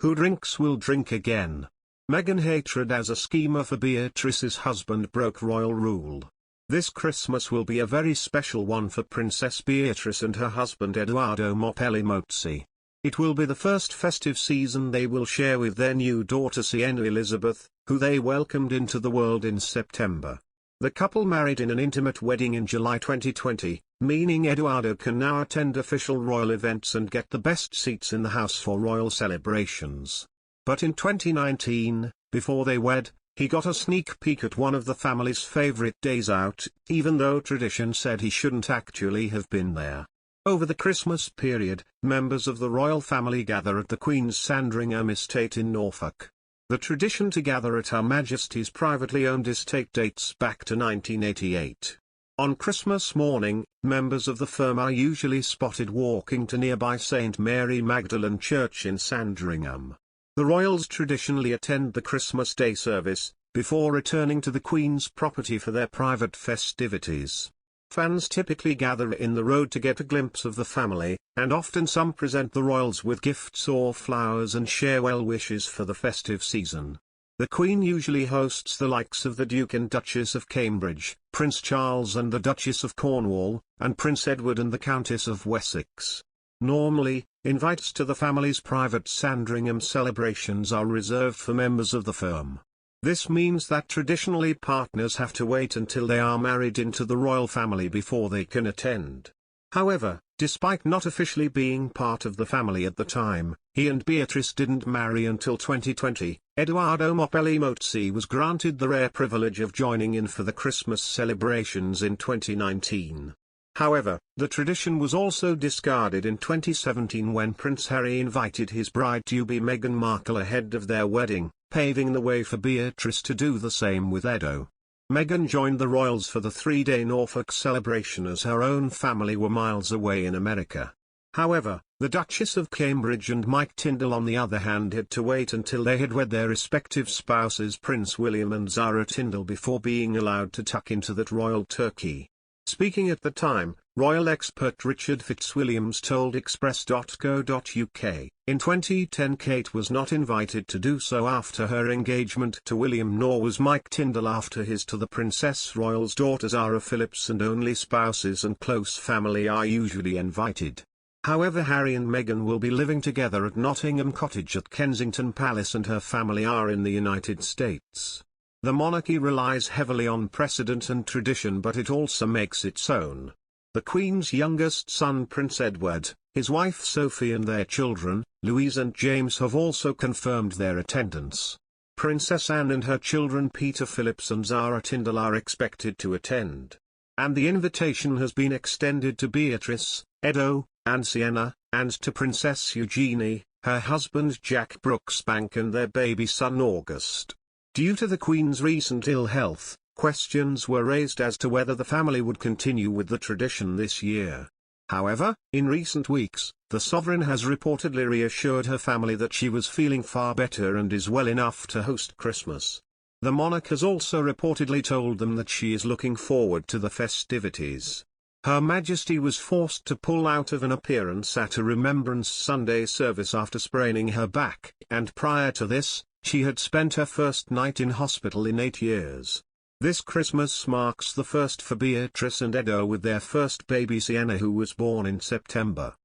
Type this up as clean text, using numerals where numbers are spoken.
Who drinks will drink again. Meghan hatred as a schemer for Beatrice's husband broke royal rule. This Christmas will be a very special one for Princess Beatrice and her husband Edoardo Mapelli Mozzi. It will be the first festive season they will share with their new daughter Sienna Elizabeth, who they welcomed into the world in September. The couple married in an intimate wedding in July 2020, meaning Edoardo can now attend official royal events and get the best seats in the house for royal celebrations. But in 2019, before they wed, he got a sneak peek at one of the family's favorite days out, even though tradition said he shouldn't actually have been there. Over the Christmas period, members of the royal family gather at the Queen's Sandringham estate in Norfolk. The tradition to gather at Her Majesty's privately owned estate dates back to 1988. On Christmas morning, members of the firm are usually spotted walking to nearby St. Mary Magdalene Church in Sandringham. The royals traditionally attend the Christmas Day service, before returning to the Queen's property for their private festivities. Fans typically gather in the road to get a glimpse of the family, and often some present the royals with gifts or flowers and share well wishes for the festive season. The Queen usually hosts the likes of the Duke and Duchess of Cambridge, Prince Charles and the Duchess of Cornwall, and Prince Edward and the Countess of Wessex. Normally, invites to the family's private Sandringham celebrations are reserved for members of the firm. This means that traditionally partners have to wait until they are married into the royal family before they can attend. However, despite not officially being part of the family at the time, he and Beatrice didn't marry until 2020. Edoardo Mapelli Mozzi was granted the rare privilege of joining in for the Christmas celebrations in 2019. However, the tradition was also discarded in 2017 when Prince Harry invited his bride-to-be Meghan Markle ahead of their wedding, paving the way for Beatrice to do the same with Edo. Meghan joined the royals for the 3-day Norfolk celebration as her own family were miles away in America. However, the Duchess of Cambridge and Mike Tindall on the other hand had to wait until they had wed their respective spouses Prince William and Zara Tindall before being allowed to tuck into that royal turkey. Speaking at the time, royal expert Richard Fitzwilliams told Express.co.uk, in 2010 Kate was not invited to do so after her engagement to William, nor was Mike Tindall after his to the Princess Royal's daughter Zara Phillips, and only spouses and close family are usually invited. However, Harry and Meghan will be living together at Nottingham Cottage at Kensington Palace and her family are in the United States. The monarchy relies heavily on precedent and tradition, but it also makes its own. The Queen's youngest son Prince Edward, his wife Sophie and their children, Louise and James, have also confirmed their attendance. Princess Anne and her children Peter Phillips and Zara Tindall are expected to attend. And the invitation has been extended to Beatrice, Edo, and Sienna, and to Princess Eugenie, her husband Jack Brooksbank and their baby son August. Due to the Queen's recent ill health, questions were raised as to whether the family would continue with the tradition this year. However, in recent weeks, the sovereign has reportedly reassured her family that she was feeling far better and is well enough to host Christmas. The monarch has also reportedly told them that she is looking forward to the festivities. Her Majesty was forced to pull out of an appearance at a Remembrance Sunday service after spraining her back, and prior to this, she had spent her first night in hospital in 8 years. This Christmas marks the first for Beatrice and Edo with their first baby Sienna, who was born in September.